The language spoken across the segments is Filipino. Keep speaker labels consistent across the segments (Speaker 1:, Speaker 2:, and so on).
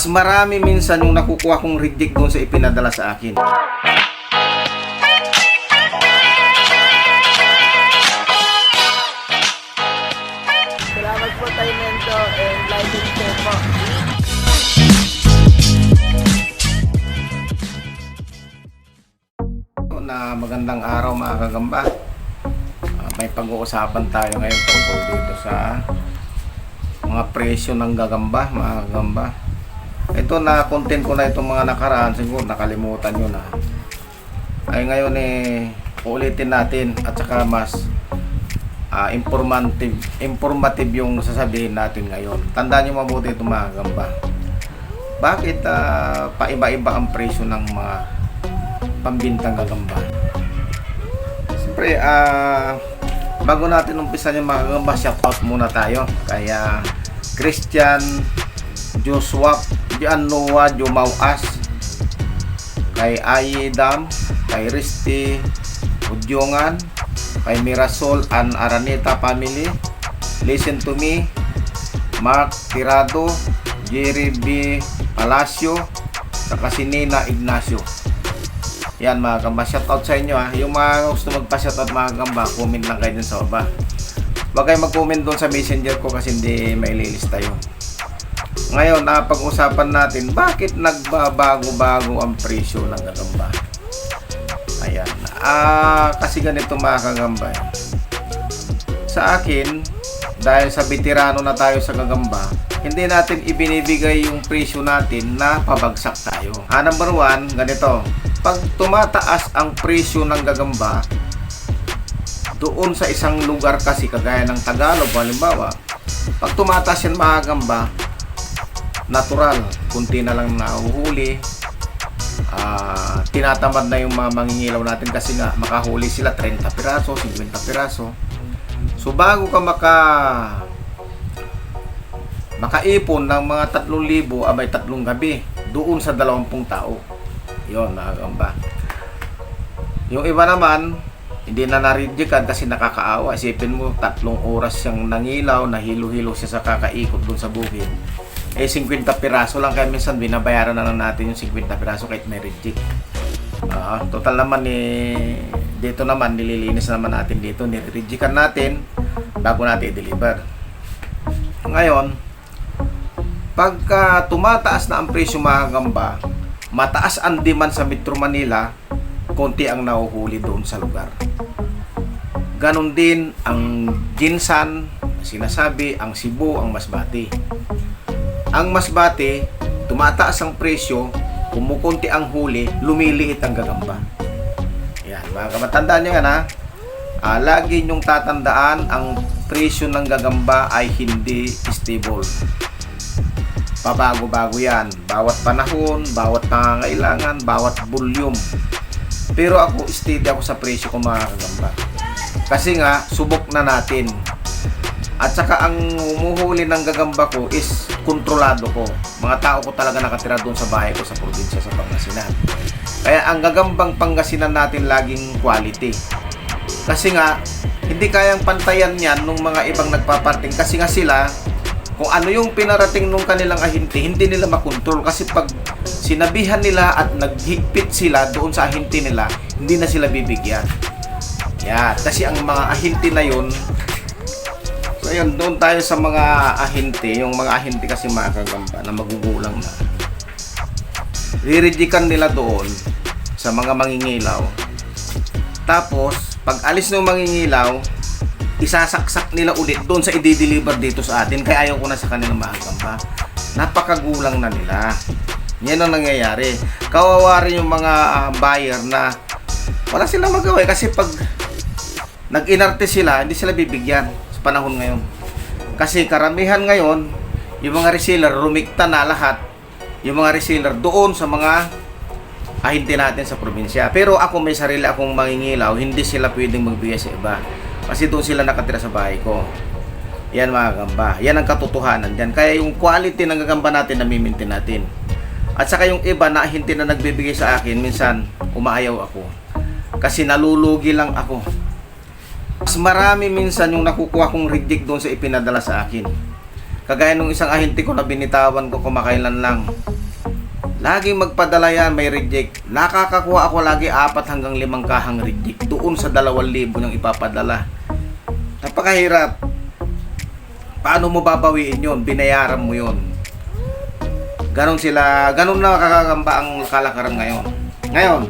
Speaker 1: Mas marami minsan yung nakukuha kong reject doon sa ipinadala sa akin.
Speaker 2: Salamat po tayo Mento and like and share po.
Speaker 1: Na magandang araw mga kagamba. May pag-uusapan tayo ngayon tungkol dito sa mga presyo ng gagamba, mga kagamba. Ito na content ko na itong mga nakaraan, siguro nakalimutan nyo na. Ay ngayon ulitin natin at saka mas informative yung sasabihin natin ngayon. Tandaan nyo mabuti ito mga kagamba. Bakit paiba-iba ang presyo ng mga pambintang gagamba? Siyempre, bago natin umpisan yung mga gagamba, shoutout muna tayo. Kaya Christian, Joshua, Noah, Jumauas, kay Ayedam, kay Risti, Udjongan, kay Mirasol and Araneta family, Listen to Me, Mark Tirado, Jerry B. Palacio, saka si Nina Ignacio. Yan mga gamba, shoutout sa inyo ha. Yung mga gusto magpa-shoutout mga gamba, comment lang kayo din sa baba. Huwag kayo mag-comment doon sa messenger ko kasi hindi maililista yun. Ngayon, pag-usapan natin bakit nagbabago-bago ang presyo ng gagamba. Ayan. Kasi ganito mga kagamba. Sa akin, dahil sa veterano na tayo sa gagamba, hindi natin ibinibigay yung presyo natin na pabagsak tayo. Number one, ganito. Pag tumataas ang presyo ng gagamba doon sa isang lugar kasi kagaya ng Tagalog halimbawa, pag tumataas yan mga gagamba, natural, kunti na lang nahuhuli, tinatamad na yung mga mangingilaw natin kasi nga makahuli sila 30 piraso, 50 piraso. So bago ka makaipon ng mga 3,000 abay 3 gabi doon sa 20 tao. Yun mga gamba. Yung iba naman hindi na naridjikan kasi nakakaawa. Isipin mo 3 oras siyang nangilaw, nahilo-hilo siya sa kakaikot doon sa bukid. 50 piraso lang, kaya minsan binabayaran na lang natin yung 50 piraso kahit may reject. Total naman dito naman nililinis naman natin dito, nirejectan natin bago natin i-deliver. Ngayon, pagka tumataas na ang presyo mga gamba, mataas ang demand sa Metro Manila, konti ang nahuhuli doon sa lugar. Ganon din ang Ginsan, sinasabi, ang Cebu, ang Masbate. Ang Masbate, tumataas ang presyo, kumukunti ang huli, lumiliit ang gagamba. Yan, mga kamatandaan nyo yan ha. Lagi nyong tatandaan, ang presyo ng gagamba ay hindi stable. Pabago-bago yan. Bawat panahon, bawat pangangailangan, bawat volume. Pero ako, steady ako sa presyo ko mga kagamba. Kasi nga, subok na natin. At saka ang humuhuli ng gagamba ko is kontrolado ko. Mga tao ko talaga nakatira doon sa bahay ko sa probinsya sa Pangasinan. Kaya ang gagambang Pangasinan natin laging quality. Kasi nga, hindi kayang pantayan yan nung mga ibang nagpaparting. Kasi nga sila, kung ano yung pinarating nung kanilang ahente, hindi nila makontrol. Kasi pag sinabihan nila at naghigpit sila doon sa ahente nila, hindi na sila bibigyan. Yan. Kasi ang mga ahente na yun, so yun, doon tayo sa mga ahente. Yung mga ahente kasi mga kagamba na magugulang na, ririjikan nila doon sa mga mangingilaw. Tapos, pag alis ng mangingilaw, isasaksak nila ulit doon sa i-deliver dito sa atin. Kaya ayaw ko na sa kanilang mga gamba. Napakagulang na nila. Yan ang nangyayari. Kawawa rin yung mga buyer na wala silang magawa kasi pag nag-inarte sila, hindi sila bibigyan sa panahon ngayon. Kasi karamihan ngayon, yung mga reseller, rumikta na lahat yung mga reseller doon sa mga ahente natin sa probinsya. Pero ako may sarili akong mangingilaw, hindi sila pwedeng magbigay sa iba. Kasi doon sila nakatira sa bahay ko. Yan mga gamba. Yan ang katotohanan dyan. Kaya yung quality ng gagamba natin, namimintin natin. At saka yung iba na ahente na nagbibigay sa akin, minsan umaayaw ako. Kasi nalulugi lang ako. Mas marami minsan yung nakukuha kong reject doon sa ipinadala sa akin. Kagaya nung isang ahente ko na binitawan ko kumakailan lang. Laging magpadala yan, may reject. Nakakakuha ako lagi 4 hanggang 5 kahang reject doon sa 2,000 niyang ipapadala. Napakahirap. Paano mo babawiin yun? Binayaran mo yun. Ganon na kakagamba ang kalakaran ngayon. Ngayon,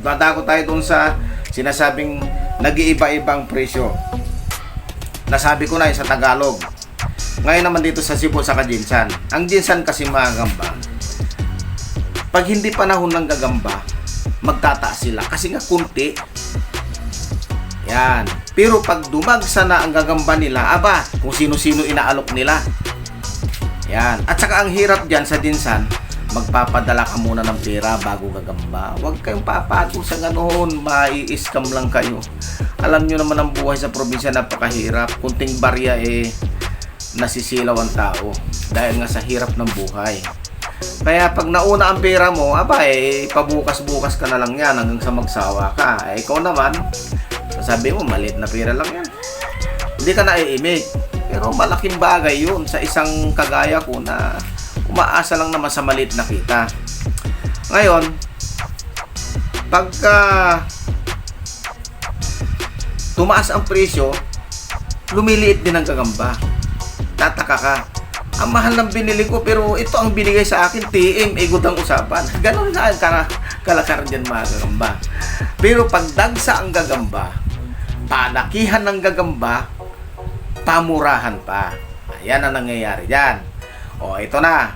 Speaker 1: dadako tayo doon sa sinasabing nag-iiba-ibang presyo. Nasabi ko na yun sa Tagalog. Ngayon naman dito sa Cebu sa Jinsan. Ang Jinsan kasi mga gamba, pag hindi panahon ng gagamba, magtataas sila kasi nga kunti. Yan. Pero pag dumagsa na ang gagamba nila, aba, kung sino-sino inaalok nila. Yan. At saka ang hirap dyan sa Jinsan, magpapadala ka muna ng pera bago gagamba. Huwag kayong papato sa ganoon, mai-scam lang kayo. Alam nyo naman ang buhay sa probinsya, napakahirap. Kunting barya nasisilaw ang tao dahil nga sa hirap ng buhay. Kaya pag nauna ang pera mo, aba pabukas-bukas ka na lang yan hanggang sa magsawa ka. Ikaw naman, sasabi mo, maliit na pera lang yan. Hindi ka naiimik. Pero malaking bagay yun sa isang kagaya ko na umaasa lang naman sa maliit na kita. Ngayon, pagka tumaas ang presyo, lumiliit din ang gagamba. Tataka ka. Ang mahal ng binili ko pero ito ang binigay sa akin, TM, igod ang usapan. Ganon na ang kalakaran dyan mga gagamba. Pero pag dagsa ang gagamba, palakihan ng gagamba, pamurahan pa. Ayan ang nangyayari dyan. O, ito na.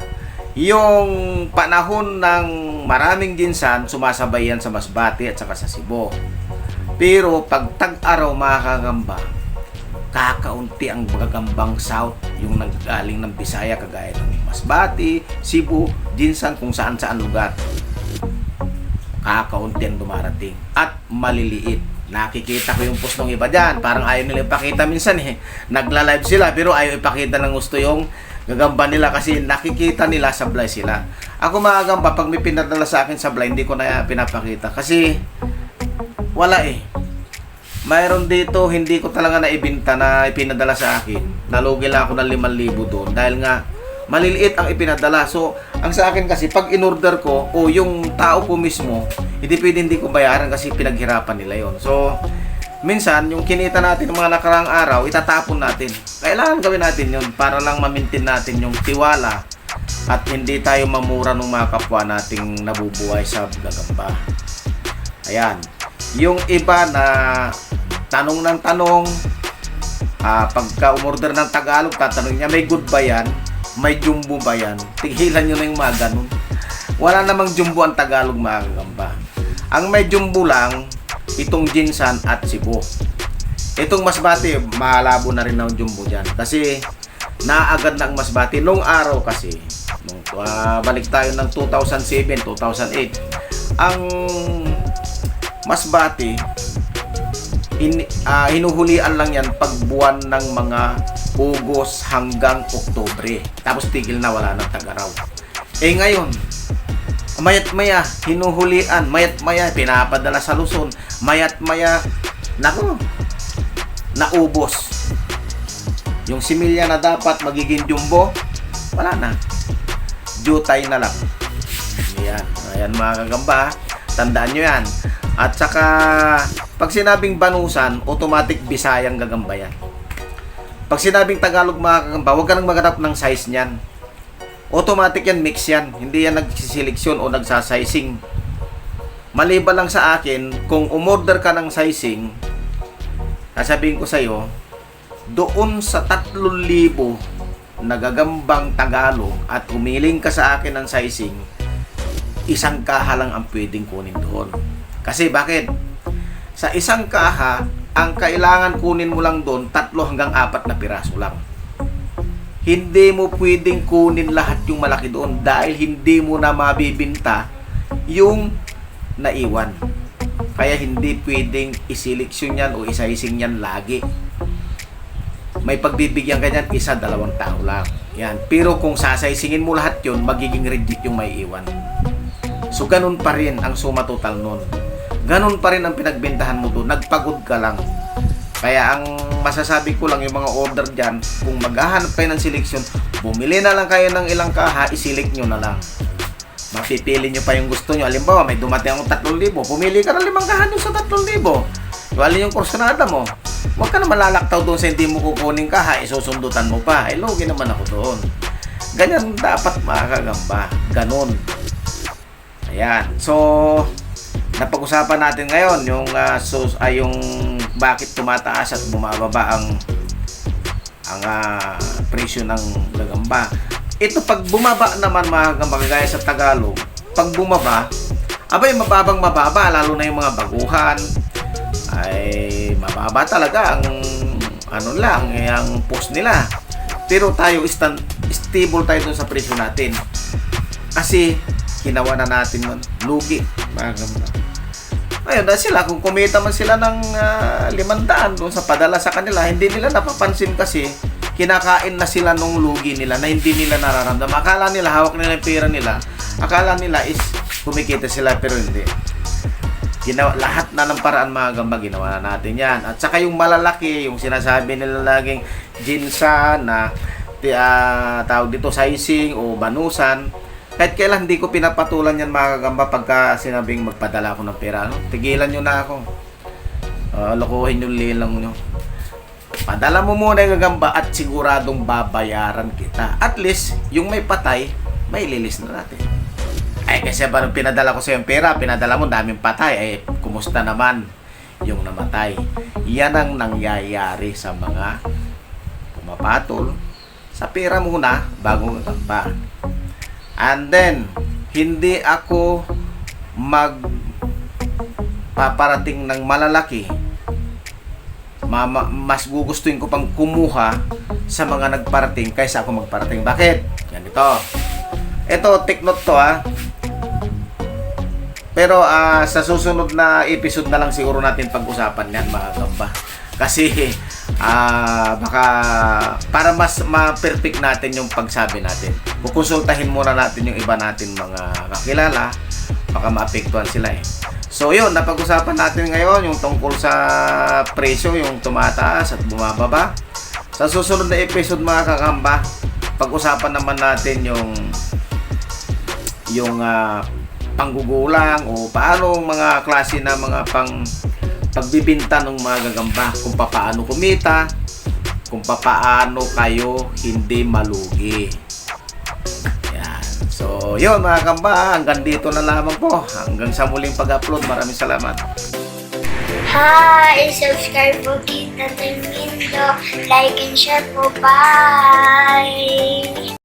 Speaker 1: Yung panahon ng maraming Jinsan, sumasabay yan sa Masbate at saka sa Cebu. Pero pag tag-araw mga kagamba, kakaunti ang gagambang South, yung naggaling ng Bisaya kagaya ng Masbate, Cebu, Jinsan, kung saan-saan lugar. Kakaunti ang dumarating at maliliit. Nakikita ko yung post ng iba dyan, parang ayaw nila ipakita minsan nagla-live sila pero ayaw ipakita ng gusto yung gagamba nila kasi nakikita nila sablay sila. Ako mga gamba, pag may pinadala sa akin sablay, hindi ko na pinapakita kasi wala mayroon dito, hindi ko talaga naibinta na ipinadala sa akin. Nalugi lang ako ng 5,000 doon dahil nga maliliit ang ipinadala. So, ang sa akin kasi, pag in-order ko o yung tao ko mismo, hindi ko bayaran kasi pinaghirapan nila yon. So, minsan, yung kinita natin ng mga nakaraang araw, itatapon natin. Kailangan gawin natin yun para lang ma-maintain natin yung tiwala at hindi tayo mamura ng mga kapwa nating nabubuhay sa gagamba. Ayan. Yung iba na tanong ng tanong, pagka umorder ng Tagalog, tatanong niya, may good ba yan? May jumbo ba yan? Tigilan nyo na yung mga ganun. Wala namang jumbo ang Tagalog mga gagamba. Ang may jumbo lang, itong Jinsan at Cebu. Itong Masbate, malabo na rin ang jumbo dyan. Kasi naagad na ang Masbate. Nung araw kasi, balik tayo ng 2007, 2008, ang Masbate, hinuhulian lang yan pag buwan ng mga August hanggang Oktubre. Tapos tigil na, wala nang tag-araw. Ngayon, mayat-maya, hinuhulian, mayat-maya, pinapadala sa Luzon, mayat-maya, naubos. Yung similya na dapat magiging jumbo, wala na. Jutay na lang. Ayan mga kagamba, tandaan nyo yan. At saka, pag sinabing banusan, automatic Bisayang gagamba yan. Pag sinabing Tagalog mga kagamba, huwag ka nang maghanap ng size niyan. Automatic yan, mix yan. Hindi yan nagsiseleksyon o nagsasizing. Maliban lang sa akin, kung umorder ka ng sizing, sasabihin ko sa'yo, doon sa 3,000 na gagambang Tagalog at humiling ka sa akin ng sizing, isang kaha lang ang pwedeng kunin doon. Kasi bakit? Sa isang kaha, ang kailangan kunin mo lang doon, 3 hanggang 4 na piraso lang. Hindi mo pwedeng kunin lahat yung malaki doon dahil hindi mo na mabibinta yung naiwan. Kaya hindi pwedeng iseleksyon yan o isaising yan lagi. May pagbibigyan ganyan, 1-2 tao lang. Yan. Pero kung sasaysingin mo lahat yun, magiging reject yung may iwan. So, ganun pa rin ang suma total nun. Ganun pa rin ang pinagbentahan mo doon. Nagpagod ka lang. Kaya ang masasabi ko lang yung mga order dyan, kung maghahanap kayo ng seleksyon, bumili na lang kayo ng ilang kaha, iselect nyo na lang. Mapipili nyo pa yung gusto nyo. Halimbawa, may dumating ang 3,000. Pumili ka ng 5 kahanon sa 3,000. Alin yung kursunada mo. Huwag ka na malalaktaw doon sa hindi mo kukunin ka, isusundutan mo pa. Lugi naman ako doon. Ganyan dapat mga kagamba. Ganon. Ayan. So, napag-usapan natin ngayon yung, yung bakit tumataas at bumababa ang presyo ng gagamba. Ito pag bumaba naman mga kagamba, kagaya sa Tagalog, pag bumaba, abay mababang mababa, lalo na yung mga baguhan, ay mababa talaga ang ang post nila. Pero tayo stable tayo dun sa presyo natin. Kasi ginawa na natin man lugi, mga kagamba. Ayun, dahil sila, kung kumita man sila ng 500 doon sa padala sa kanila, hindi nila napapansin kasi kinakain na sila nung lugi nila na hindi nila nararamdaman. Akala nila, hawak nila yung pera nila. Akala nila is kumikita sila, pero hindi. Lahat na ng paraan mga gamba, ginawa na natin yan. At saka yung malalaki, yung sinasabi nila laging ginsa na tawag dito sizing o banusan, kahit kailan hindi ko pinapatulan yan mga gamba pagka sinabing magpadala ako ng pera. Tigilan nyo na ako. Lokohin yung lilang nyo. Padala mo muna yung gagamba at siguradong babayaran kita. At least, yung may patay, may lilis na natin. Ay, kasi ba nung pinadala ko sa yung pera, pinadala mo daming patay, ay kumusta naman yung namatay? Yan ang nangyayari sa mga pumapatol sa pera muna bago gagamba. And then, hindi ako magpaparating ng malalaki. Mas gugustuhin ko pang kumuha sa mga nagparating kaysa ako magparating. Bakit? Yan ito. Ito, take note to Pero sa susunod na episode na lang siguro natin pag-usapan yan mga gamba. Kasi baka para mas ma-perfect natin yung pagsabi natin, kukonsultahin muna natin yung iba natin mga kakilala, baka maapektuhan sila So yun, napag-usapan natin ngayon yung tungkol sa presyo, yung tumataas at bumababa. Sa susunod na episode mga kakamba, pag-usapan naman natin yung panggugulang o paano mga klase na mga pagbibinta ng mga gagamba, kung paano kumita, kung paano kayo hindi malugi. Yan. So, yun mga kamba, hanggang dito na lamang po. Hanggang sa muling pag-upload. Maraming salamat.
Speaker 3: Hi! Subscribe po kita Mindo. Like and share po. Bye!